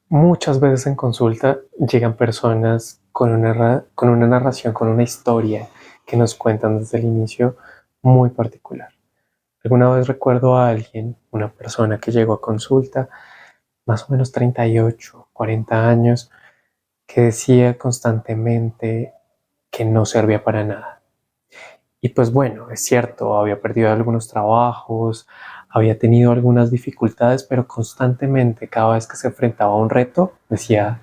Muchas veces en consulta llegan personas con una narración, con una historia que nos cuentan desde el inicio muy particular. Alguna vez recuerdo a alguien, una persona que llegó a consulta, más o menos 38, 40 años, que decía constantemente que no servía para nada. Y pues bueno, es cierto, había perdido algunos trabajos, había tenido algunas dificultades, pero constantemente, cada vez que se enfrentaba a un reto, decía,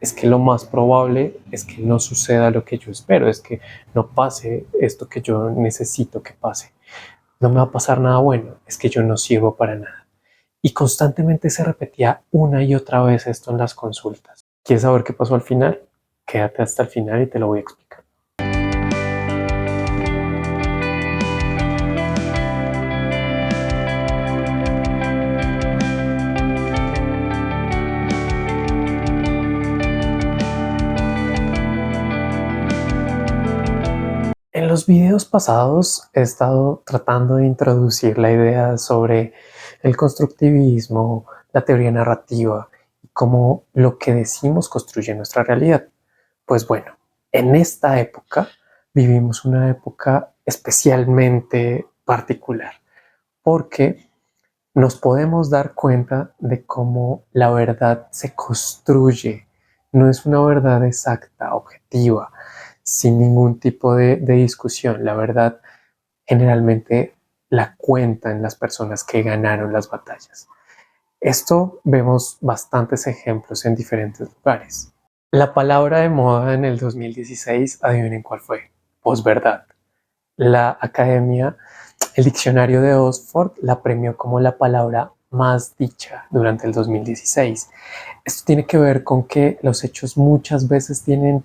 es que lo más probable es que no suceda lo que yo espero, es que no pase esto que yo necesito que pase. No me va a pasar nada bueno, es que yo no sirvo para nada. Y constantemente se repetía una y otra vez esto en las consultas. ¿Quieres saber qué pasó al final? Quédate hasta el final y te lo voy a explicar. En los videos pasados he estado tratando de introducir la idea sobre el constructivismo, la teoría narrativa y cómo lo que decimos construye nuestra realidad. Pues bueno, en esta época vivimos una época especialmente particular porque nos podemos dar cuenta de cómo la verdad se construye. No es una verdad exacta, objetiva, sin ningún tipo de discusión. La verdad generalmente la cuentan las personas que ganaron las batallas. Esto vemos bastantes ejemplos en diferentes lugares. La palabra de moda en el 2016, adivinen cuál fue, posverdad. La academia, el diccionario de Oxford la premió como la palabra más dicha durante el 2016. Esto tiene que ver con que los hechos muchas veces tienen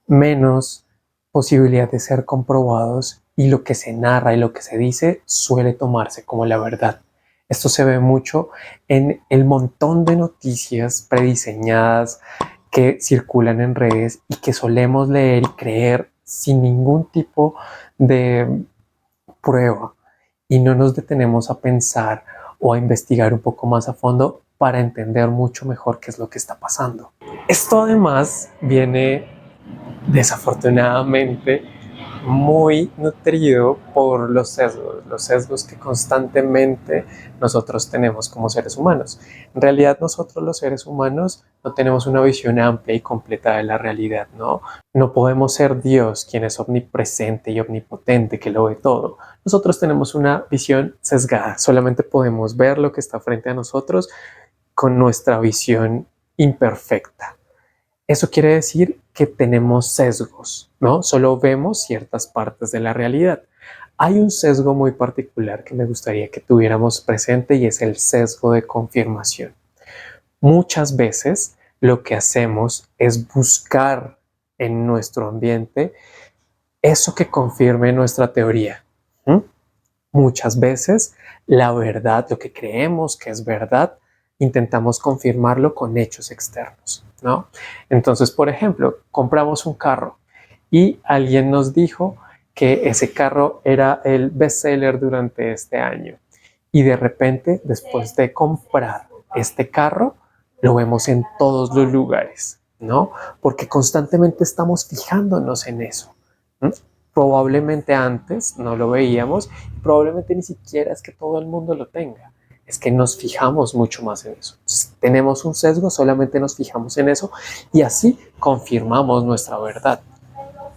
menos posibilidad de ser comprobados y lo que se narra y lo que se dice suele tomarse como la verdad. Esto se ve mucho en el montón de noticias prediseñadas que circulan en redes y que solemos leer y creer sin ningún tipo de prueba y no nos detenemos a pensar o a investigar un poco más a fondo para entender mucho mejor qué es lo que está pasando. Esto además viene desafortunadamente muy nutrido por los sesgos que constantemente nosotros tenemos como seres humanos. En realidad nosotros los seres humanos no tenemos una visión amplia y completa de la realidad, ¿no? No podemos ser Dios, quien es omnipresente y omnipotente, que lo ve todo. Nosotros tenemos una visión sesgada, solamente podemos ver lo que está frente a nosotros con nuestra visión imperfecta. Eso quiere decir que tenemos sesgos, ¿no? Solo vemos ciertas partes de la realidad. Hay un sesgo muy particular que me gustaría que tuviéramos presente y es el sesgo de confirmación. Muchas veces lo que hacemos es buscar en nuestro ambiente eso que confirme nuestra teoría. ¿Mm? Muchas veces la verdad, lo que creemos que es verdad, intentamos confirmarlo con hechos externos, ¿no? Entonces, por ejemplo, compramos un carro y alguien nos dijo que ese carro era el bestseller durante este año y de repente, después de comprar este carro, lo vemos en todos los lugares, ¿no? Porque constantemente estamos fijándonos en eso. ¿Mm? Probablemente antes no lo veíamos, probablemente ni siquiera es que todo el mundo lo tenga, es que nos fijamos mucho más en eso. Entonces, tenemos un sesgo, solamente nos fijamos en eso y así confirmamos nuestra verdad.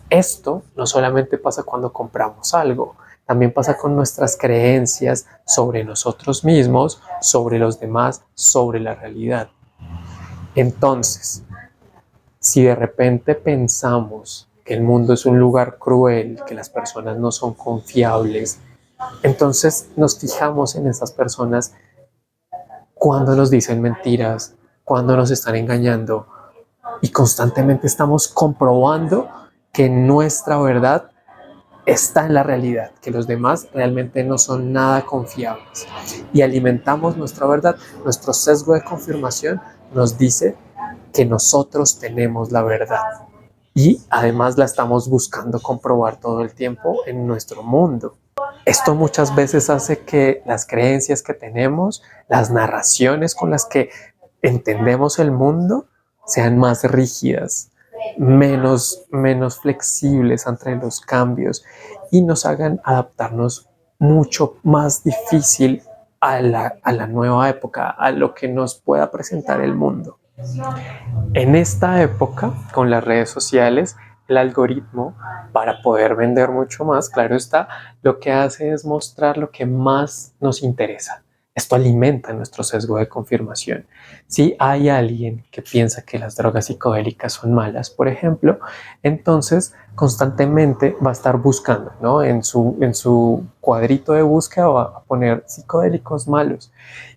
Esto no solamente pasa cuando compramos algo, también pasa con nuestras creencias sobre nosotros mismos, sobre los demás, sobre la realidad. Entonces, si de repente pensamos que el mundo es un lugar cruel, que las personas no son confiables, entonces nos fijamos en esas personas cuando nos dicen mentiras, cuando nos están engañando y constantemente estamos comprobando que nuestra verdad está en la realidad, que los demás realmente no son nada confiables y alimentamos nuestra verdad. Nuestro sesgo de confirmación nos dice que nosotros tenemos la verdad y además la estamos buscando comprobar todo el tiempo en nuestro mundo. Esto muchas veces hace que las creencias que tenemos, las narraciones con las que entendemos el mundo sean más rígidas, menos flexibles ante los cambios y nos hagan adaptarnos mucho más difícil a la nueva época, a lo que nos pueda presentar el mundo. En esta época, con las redes sociales, el algoritmo, para poder vender mucho más, claro está, lo que hace es mostrar lo que más nos interesa. Esto alimenta nuestro sesgo de confirmación. Si hay alguien que piensa que las drogas psicodélicas son malas, por ejemplo, entonces constantemente va a estar buscando, ¿no? En su cuadrito de búsqueda va a poner psicodélicos malos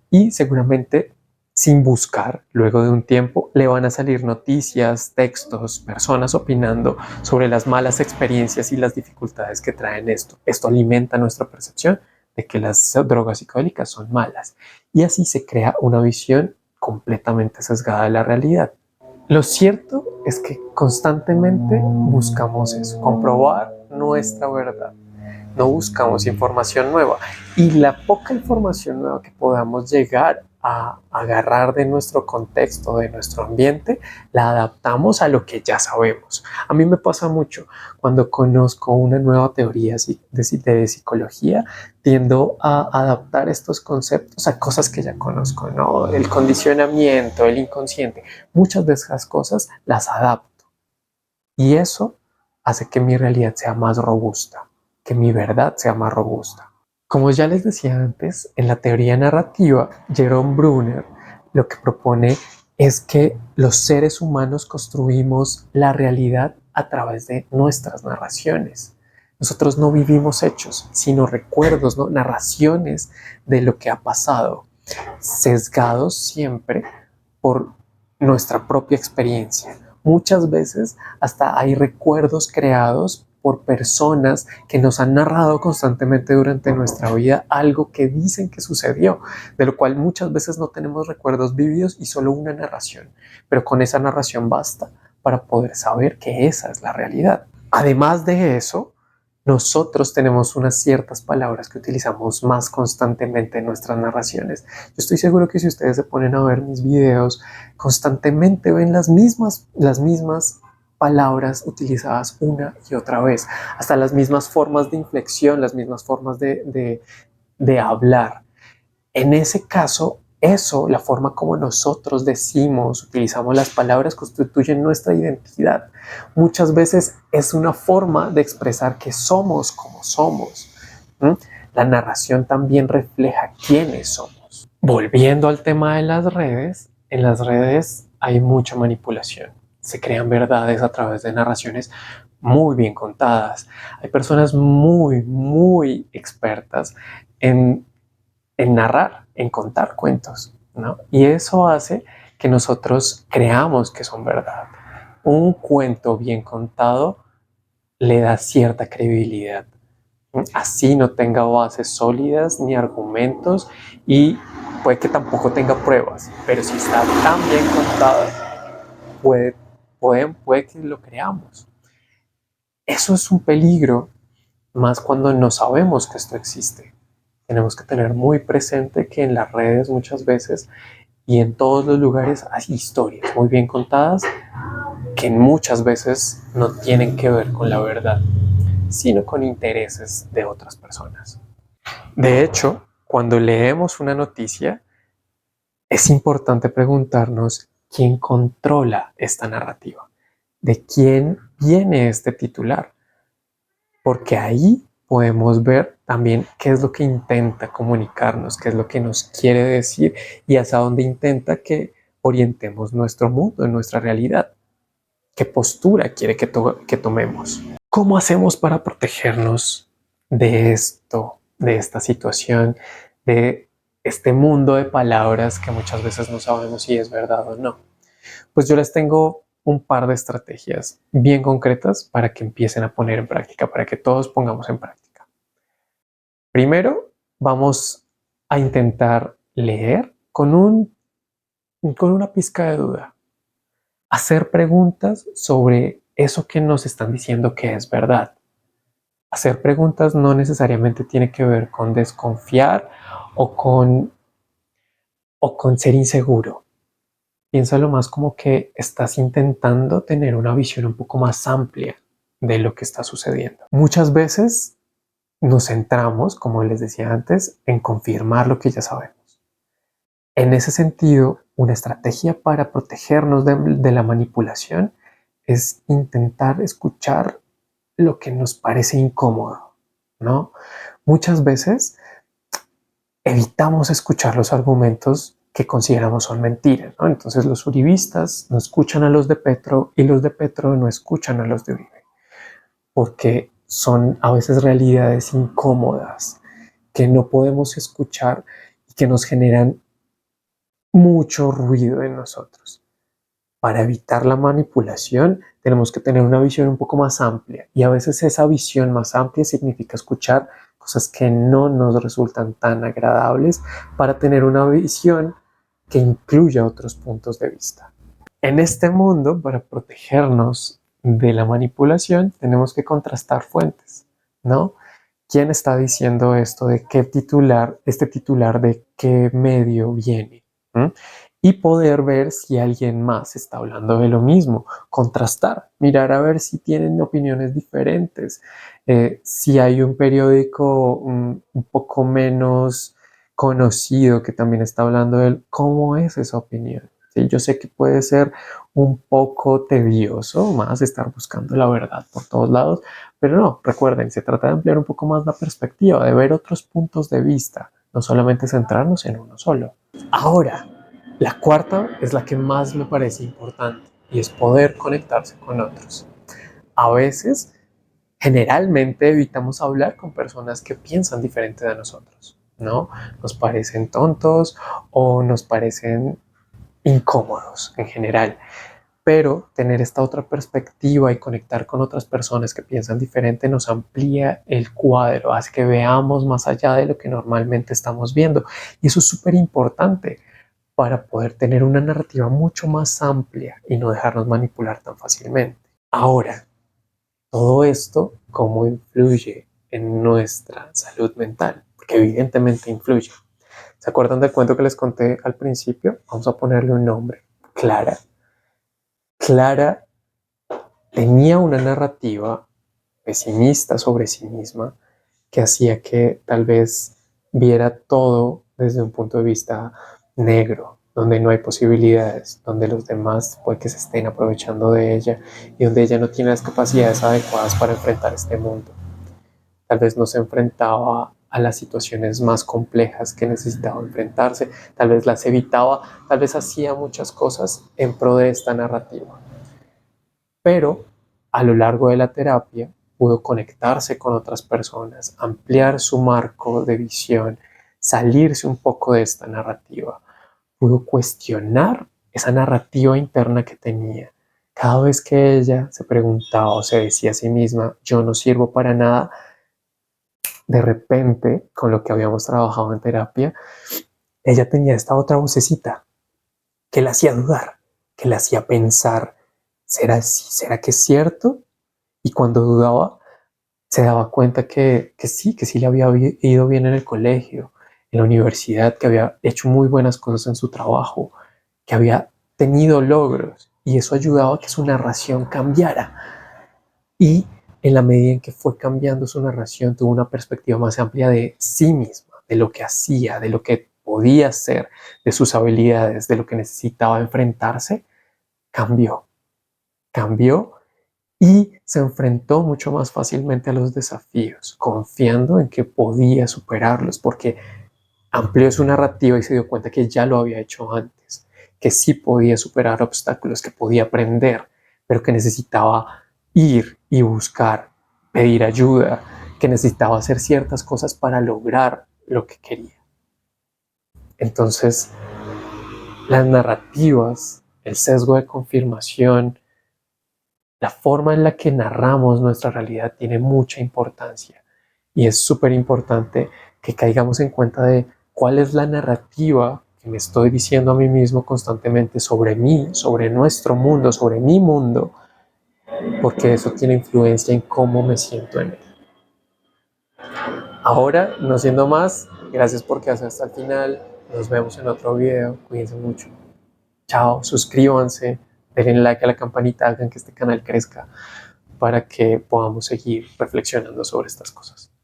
y seguramente sin buscar, luego de un tiempo, le van a salir noticias, textos, personas opinando sobre las malas experiencias y las dificultades que traen esto. Esto alimenta nuestra percepción de que las drogas psicodélicas son malas y así se crea una visión completamente sesgada de la realidad. Lo cierto es que constantemente buscamos eso, comprobar nuestra verdad. No buscamos información nueva y la poca información nueva que podamos llegar a agarrar de nuestro contexto, de nuestro ambiente, la adaptamos a lo que ya sabemos. A mí me pasa mucho cuando conozco una nueva teoría de psicología, tiendo a adaptar estos conceptos a cosas que ya conozco, ¿no? El condicionamiento, el inconsciente, muchas de esas cosas las adapto y eso hace que mi realidad sea más robusta, que mi verdad sea más robusta. Como ya les decía antes, en la teoría narrativa, Jerome Bruner lo que propone es que los seres humanos construimos la realidad a través de nuestras narraciones. Nosotros no vivimos hechos, sino recuerdos, ¿no? Narraciones de lo que ha pasado, sesgados siempre por nuestra propia experiencia. Muchas veces hasta hay recuerdos creados por personas que nos han narrado constantemente durante nuestra vida algo que dicen que sucedió, de lo cual muchas veces no tenemos recuerdos vívidos y solo una narración, pero con esa narración basta para poder saber que esa es la realidad. Además de eso, nosotros tenemos unas ciertas palabras que utilizamos más constantemente en nuestras narraciones. Yo estoy seguro que si ustedes se ponen a ver mis videos, constantemente ven las mismas palabras utilizadas una y otra vez, hasta las mismas formas de inflexión, las mismas formas de hablar. En ese caso, eso, la forma como nosotros decimos, utilizamos las palabras, constituyen nuestra identidad. Muchas veces es una forma de expresar que somos como somos. La narración también refleja quiénes somos. Volviendo al tema de las redes, en las redes hay mucha manipulación. Se crean verdades a través de narraciones muy bien contadas. Hay personas muy expertas en narrar, en contar cuentos, ¿no? Y eso hace que nosotros creamos que son verdad. Un cuento bien contado le da cierta credibilidad. Así no tenga bases sólidas ni argumentos y puede que tampoco tenga pruebas, pero si está tan bien contado, puede que lo creamos. Eso es un peligro, más cuando no sabemos que esto existe. Tenemos que tener muy presente que en las redes muchas veces y en todos los lugares hay historias muy bien contadas que muchas veces no tienen que ver con la verdad, sino con intereses de otras personas. De hecho, cuando leemos una noticia, es importante preguntarnos quién controla esta narrativa, de quién viene este titular, porque ahí podemos ver también qué es lo que intenta comunicarnos, qué es lo que nos quiere decir y hacia dónde intenta que orientemos nuestro mundo, nuestra realidad. ¿Qué postura quiere que tomemos? ¿Cómo hacemos para protegernos de esto, de esta situación, de este mundo de palabras que muchas veces no sabemos si es verdad o no? Pues yo les tengo un par de estrategias bien concretas para que empiecen a poner en práctica, para que todos pongamos en práctica. Primero, vamos a intentar leer con una pizca de duda. Hacer preguntas sobre eso que nos están diciendo que es verdad. Hacer preguntas no necesariamente tiene que ver con desconfiar o con ser inseguro. piénsalo más como que estás intentando tener una visión un poco más amplia de lo que está sucediendo. Muchas veces nos centramos, como les decía antes, en confirmar lo que ya sabemos. En ese sentido, una estrategia para protegernos de la manipulación es intentar escuchar lo que nos parece incómodo, ¿no? Muchas veces evitamos escuchar los argumentos que consideramos son mentiras, ¿no? Entonces los uribistas no escuchan a los de Petro y los de Petro no escuchan a los de Uribe, porque son a veces realidades incómodas que no podemos escuchar y que nos generan mucho ruido en nosotros. Para evitar la manipulación tenemos que tener una visión un poco más amplia, y a veces esa visión más amplia significa escuchar cosas que no nos resultan tan agradables para tener una visión que incluya otros puntos de vista. En este mundo, para protegernos de la manipulación, tenemos que contrastar fuentes, ¿no? ¿Quién está diciendo esto? ¿De qué titular, este titular de qué medio viene? ¿Mm? Y poder ver si alguien más está hablando de lo mismo, contrastar, mirar a ver si tienen opiniones diferentes, si hay un periódico un poco menos conocido que también está hablando de él, cómo es esa opinión. ¿Sí? Yo sé que puede ser un poco tedioso más estar buscando la verdad por todos lados, pero no, recuerden, se trata de ampliar un poco más la perspectiva, de ver otros puntos de vista, no solamente centrarnos en uno solo. Ahora, la cuarta es la que más me parece importante, y es poder conectarse con otros. A veces, generalmente evitamos hablar con personas que piensan diferente de nosotros, ¿no? Nos parecen tontos o nos parecen incómodos en general. Pero tener esta otra perspectiva y conectar con otras personas que piensan diferente nos amplía el cuadro, hace que veamos más allá de lo que normalmente estamos viendo. Y eso es súper importante para poder tener una narrativa mucho más amplia y no dejarnos manipular tan fácilmente. Ahora, todo esto, ¿cómo influye en nuestra salud mental? Porque evidentemente influye. ¿Se acuerdan del cuento que les conté al principio? Vamos a ponerle un nombre. Clara. Clara tenía una narrativa pesimista sobre sí misma que hacía que tal vez viera todo desde un punto de vista negro, donde no hay posibilidades, donde los demás puede que se estén aprovechando de ella y donde ella no tiene las capacidades adecuadas para enfrentar este mundo. Tal vez no se enfrentaba a las situaciones más complejas que necesitaba enfrentarse, tal vez las evitaba, tal vez hacía muchas cosas en pro de esta narrativa. Pero a lo largo de la terapia pudo conectarse con otras personas, ampliar su marco de visión, salirse un poco de esta narrativa, pudo cuestionar esa narrativa interna que tenía. Cada vez que ella se preguntaba o se decía a sí misma, yo no sirvo para nada, de repente, con lo que habíamos trabajado en terapia, ella tenía esta otra vocecita que la hacía dudar, que la hacía pensar, ¿será así? ¿Será que es cierto? Y cuando dudaba, se daba cuenta que sí le había ido bien en el colegio, en la universidad, que había hecho muy buenas cosas en su trabajo, que había tenido logros, y eso ayudaba a que su narración cambiara. Y en la medida en que fue cambiando su narración, tuvo una perspectiva más amplia de sí misma, de lo que hacía, de lo que podía hacer, de sus habilidades, de lo que necesitaba enfrentarse, cambió, cambió y se enfrentó mucho más fácilmente a los desafíos, confiando en que podía superarlos, porque amplió su narrativa y se dio cuenta que ya lo había hecho antes, que sí podía superar obstáculos, que podía aprender, pero que necesitaba ir y buscar, pedir ayuda, que necesitaba hacer ciertas cosas para lograr lo que quería. Entonces, las narrativas, el sesgo de confirmación, la forma en la que narramos nuestra realidad tiene mucha importancia, y es súper importante que caigamos en cuenta de cuál es la narrativa que me estoy diciendo a mí mismo constantemente sobre mí, sobre nuestro mundo, sobre mi mundo, porque eso tiene influencia en cómo me siento en él. Ahora, no siendo más, gracias por quedarse hasta el final. Nos vemos en otro video. Cuídense mucho. Chao, suscríbanse, denle like a la campanita, hagan que este canal crezca para que podamos seguir reflexionando sobre estas cosas.